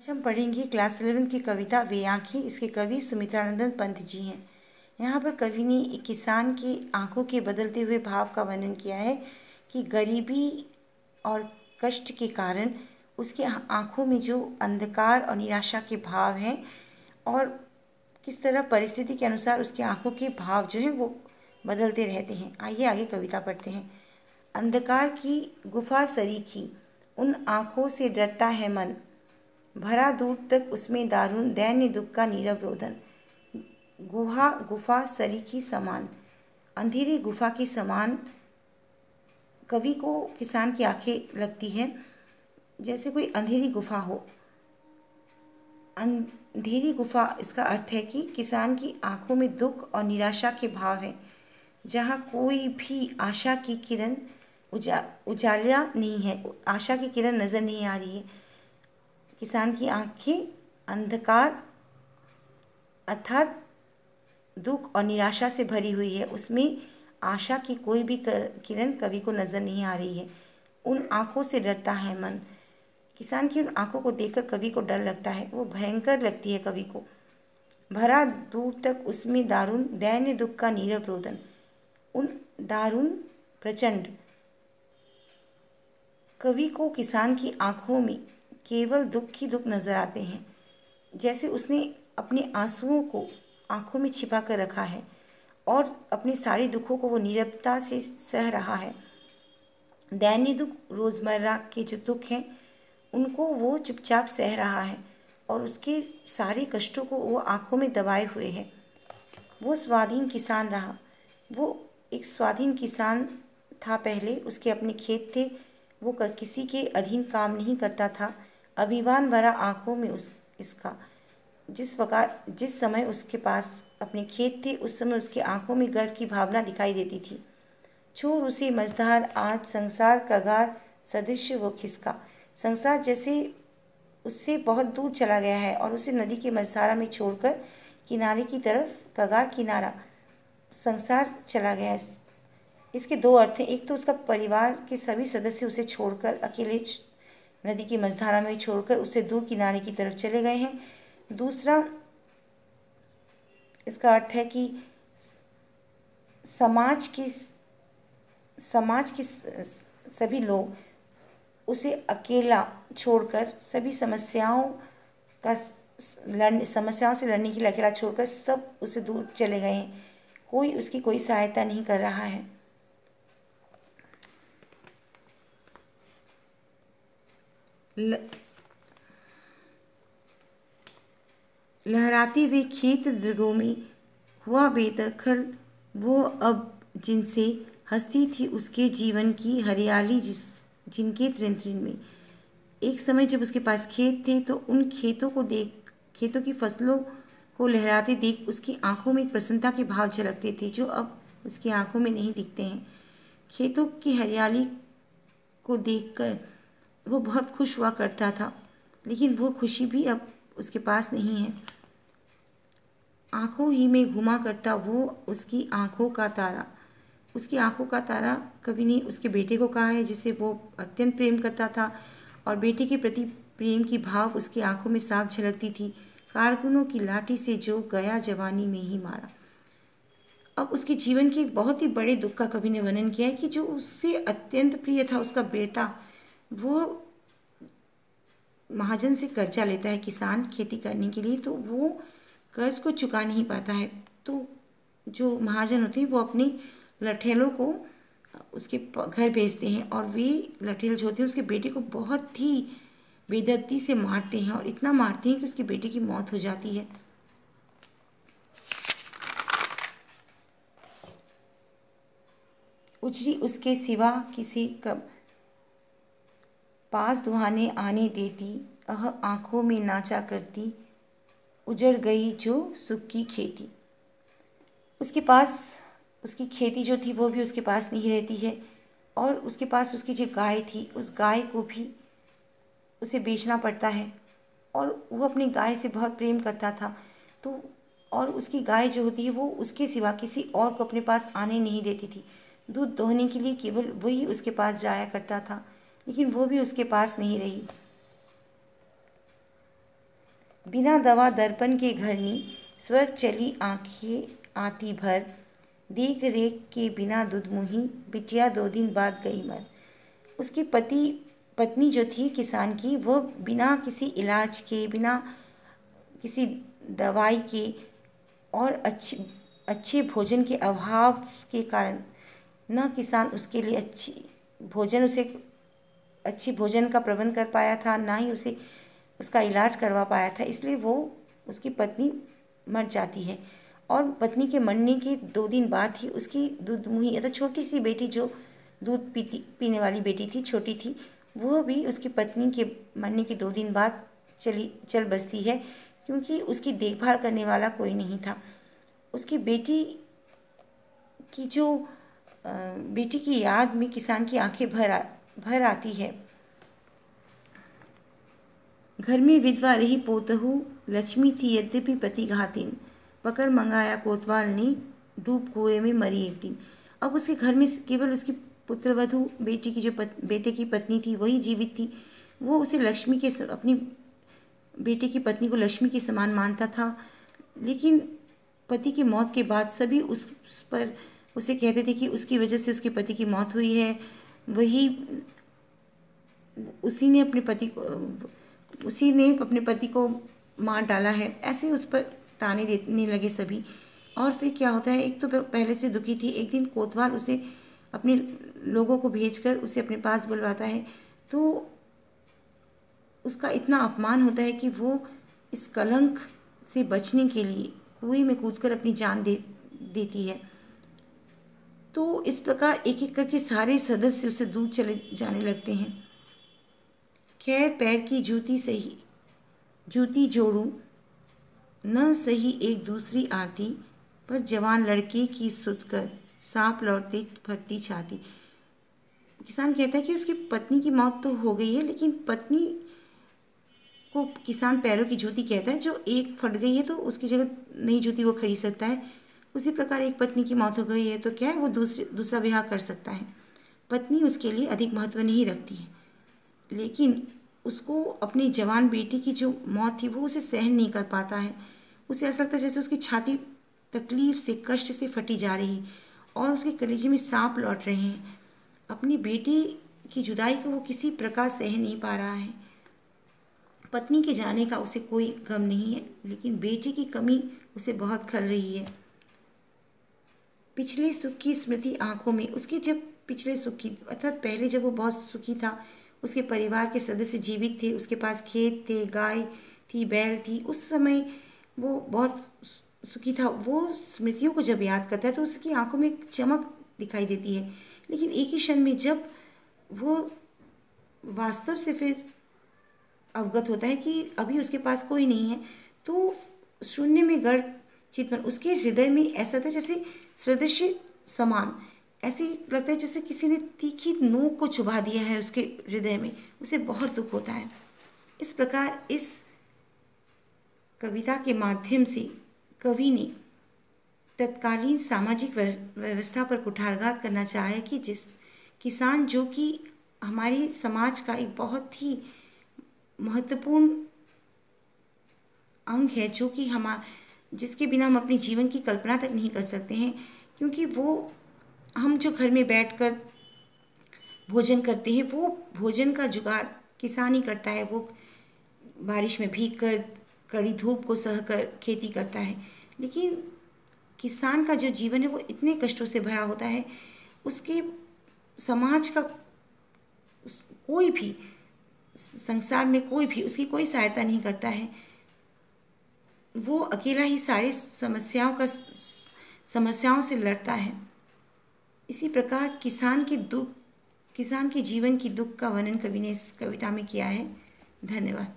आज हम पढ़ेंगे क्लास 11 की कविता वे आँखें। इसके कवि सुमित्रानंदन पंत जी हैं। यहाँ पर कवि ने एक किसान की आंखों के बदलते हुए भाव का वर्णन किया है कि गरीबी और कष्ट के कारण उसकी आंखों में जो अंधकार और निराशा के भाव हैं और किस तरह परिस्थिति के अनुसार उसकी आंखों के भाव जो हैं वो बदलते रहते हैं। आइए आगे कविता पढ़ते हैं। अंधकार की गुफा सरीखी उन आँखों से डरता है मन, भरा दूर तक उसमें दारुण दैन्य दुख का नीरव रोदन। गुफा सरीखी समान, अंधेरी गुफा की समान कवि को किसान की आंखें लगती हैं, जैसे कोई अंधेरी गुफा हो। अंधेरी गुफा इसका अर्थ है कि किसान की आंखों में दुख और निराशा के भाव हैं, जहाँ कोई भी आशा की किरण उजाला नहीं है, आशा की किरण नज़र नहीं आ रही है। किसान की आंखें अंधकार अर्थात दुख और निराशा से भरी हुई है, उसमें आशा की कोई भी किरण कवि को नज़र नहीं आ रही है। उन आँखों से डरता है मन, किसान की उन आँखों को देखकर कवि को डर लगता है, वो भयंकर लगती है कवि को। भरा दूर तक उसमें दारुण दैन्य दुख का नीरव रोदन, उन दारुण प्रचंड कवि को किसान की आँखों में केवल दुख ही दुख नज़र आते हैं, जैसे उसने अपने आंसुओं को आँखों में छिपा कर रखा है और अपने सारे दुखों को वो नीरवता से सह रहा है। दैनिक दुख रोज़मर्रा के जो दुख हैं उनको वो चुपचाप सह रहा है और उसके सारे कष्टों को वो आँखों में दबाए हुए है। वो स्वाधीन किसान रहा, वो एक स्वाधीन किसान था। पहले उसके अपने खेत थे, वो किसी के अधीन काम नहीं करता था। अभिमान भरा आँखों में इसका जिस समय उसके पास अपने खेत थे, उस समय उसकी आंखों में गर्व की भावना दिखाई देती थी। छोर उसे मझधार आज संसार कगार सदृश वो खिसका, संसार जैसे उससे बहुत दूर चला गया है और उसे नदी के मझधारा में छोड़कर किनारे की तरफ कगार किनारा संसार चला गया है। इसके दो अर्थ हैं, एक तो उसका परिवार के सभी सदस्य उसे छोड़कर अकेले नदी की मझधारा में छोड़कर उससे दूर किनारे की तरफ चले गए हैं। दूसरा इसका अर्थ है कि समाज के सभी लोग उसे अकेला छोड़कर सभी समस्याओं से लड़ने के लिए अकेला छोड़कर सब उसे दूर चले गए हैं। कोई उसकी कोई सहायता नहीं कर रहा है। लहराते हुए खेत दृगों में हुआ बेदखल वो, अब जिनसे हंसती थी उसके जीवन की हरियाली जिनके त्रिन त्रिन में। एक समय जब उसके पास खेत थे तो उन खेतों की फसलों को लहराते देख उसकी आंखों में एक प्रसन्नता के भाव झलकते थे, जो अब उसकी आंखों में नहीं दिखते हैं। खेतों की हरियाली को देखकर वो बहुत खुश हुआ करता था, लेकिन वो खुशी भी अब उसके पास नहीं है। आँखों ही में घुमा करता वो उसकी आँखों का तारा कवि ने उसके बेटे को कहा है, जिसे वो अत्यंत प्रेम करता था और बेटे के प्रति प्रेम की भाव उसकी आँखों में साफ झलकती थी। कारकुनों की लाठी से जो गया जवानी में ही मारा। अब उसके जीवन के एक बहुत ही बड़े दुख का कवि ने वर्णन किया है कि जो उससे अत्यंत प्रिय था, उसका बेटा, वो महाजन से कर्जा लेता है किसान खेती करने के लिए, तो वो कर्ज को चुका नहीं पाता है। तो जो महाजन होते हैं वो अपने लठेलों को उसके घर भेजते हैं और वे लठेल जो होते हैं उसके बेटे को बहुत ही बेदर्दी से मारते हैं और इतना मारते हैं कि उसके बेटे की मौत हो जाती है। उजरी उसके सिवा किसी कब पास दुहाने आने देती, आँखों में नाचा करती, उजड़ गई जो सुख की खेती। उसके पास उसकी खेती जो थी वो भी उसके पास नहीं रहती है और उसके पास उसकी जो गाय थी, उस गाय को भी उसे बेचना पड़ता है और वो अपनी गाय से बहुत प्रेम करता था। तो और उसकी गाय जो होती है वो उसके सिवा किसी और को अपने पास आने नहीं देती थी। दूध दोहने के लिए केवल वही उसके पास जाया करता था, लेकिन वो भी उसके पास नहीं रही। बिना दवा दर्पण के घरनी, स्वर्ग चली आंखें आती भर, देख रेख के बिना दुधमुही, बिटिया 2 दिन बाद गई मर। उसकी पत्नी जो थी किसान की, वह बिना किसी इलाज के, बिना किसी दवाई के और अच्छे भोजन के अभाव के कारण न किसान उसके लिए अच्छी भोजन का प्रबंध कर पाया था, ना ही उसे उसका इलाज करवा पाया था। इसलिए वो उसकी पत्नी मर जाती है और पत्नी के मरने के 2 दिन बाद ही उसकी दुधमुही अर्थात छोटी सी बेटी, जो दूध पीने वाली बेटी थी, छोटी थी, वह भी उसकी पत्नी के मरने के 2 दिन बाद चल बसती है, क्योंकि उसकी देखभाल करने वाला कोई नहीं था। उसकी बेटी की याद में किसान की आंखें भर आती है। घर में विधवा रही पोतहू, लक्ष्मी थी यद्यपि पति घातिन, पकड़ मंगाया कोतवाल ने, डूब कुएं में मरी एक दिन। अब उसके घर में केवल उसकी पुत्रवधू बेटे की पत्नी थी, वही जीवित थी। वो उसे अपनी बेटे की पत्नी को लक्ष्मी के समान मानता था, लेकिन पति की मौत के बाद सभी उस पर उसे कहते थे कि उसकी वजह से उसके पति की मौत हुई है, उसी ने अपने पति को मार डाला है। ऐसे उस पर ताने देने लगे सभी। और फिर क्या होता है, एक तो पहले से दुखी थी, एक दिन कोतवाल उसे अपने लोगों को भेजकर उसे अपने पास बुलवाता है, तो उसका इतना अपमान होता है कि वो इस कलंक से बचने के लिए कुएं में कूदकर अपनी जान देती है। तो इस प्रकार एक एक करके सारे सदस्य उसे दूर चले जाने लगते हैं। खैर पैर की जूती जोड़ूं न सही एक दूसरी आती, पर जवान लड़के की सुध कर सांप लौटते फटती छाती। किसान कहता है कि उसकी पत्नी की मौत तो हो गई है, लेकिन पत्नी को किसान पैरों की जूती कहता है। जो एक फट गई है तो उसकी जगह नई जूती वो खरीद सकता है। उसी प्रकार एक पत्नी की मौत हो गई है तो क्या है, वो दूसरा विवाह कर सकता है। पत्नी उसके लिए अधिक महत्व नहीं रखती है, लेकिन उसको अपनी जवान बेटी की जो मौत थी वो उसे सहन नहीं कर पाता है। उसे ऐसा लगता है जैसे उसकी छाती तकलीफ से, कष्ट से फटी जा रही और उसके कलेजे में सांप लौट रहे हैं। अपनी बेटी की जुदाई को वो किसी प्रकार सहन नहीं पा रहा है। पत्नी के जाने का उसे कोई गम नहीं है, लेकिन बेटी की कमी उसे बहुत खल रही है। पिछले सुख की स्मृति आंखों में, उसके जब पिछले सुख की अर्थात पहले जब वो बहुत सुखी था, उसके परिवार के सदस्य जीवित थे, उसके पास खेत थे, गाय थी, बैल थी, उस समय वो बहुत सुखी था। वो स्मृतियों को जब याद करता है तो उसकी आंखों में एक चमक दिखाई देती है, लेकिन एक ही क्षण में जब वो वास्तव से फिर अवगत होता है कि अभी उसके पास कोई नहीं है, तो शून्य में गड़ चितवन उसके हृदय में ऐसा था जैसे सदृश्य समान, ऐसे लगता है जैसे किसी ने तीखी नोक को चुभा दिया है उसके हृदय में। उसे बहुत दुख होता है। इस प्रकार इस कविता के माध्यम से कवि ने तत्कालीन सामाजिक व्यवस्था पर कुठारघात करना चाहा है कि जिस किसान जो कि हमारे समाज का एक बहुत ही महत्वपूर्ण अंग है, जो कि जिसके बिना हम अपने जीवन की कल्पना तक नहीं कर सकते हैं, क्योंकि वो हम जो घर में बैठकर भोजन करते हैं वो भोजन का जुगाड़ किसान ही करता है। वो बारिश में भीगकर, कड़ी धूप को सहकर खेती करता है, लेकिन किसान का जो जीवन है वो इतने कष्टों से भरा होता है। उसके समाज का कोई भी, संसार में कोई भी उसकी कोई सहायता नहीं करता है। वो अकेला ही सारी समस्याओं से लड़ता है। इसी प्रकार किसान के जीवन की दुख का वर्णन कवि ने इस कविता में किया है। धन्यवाद।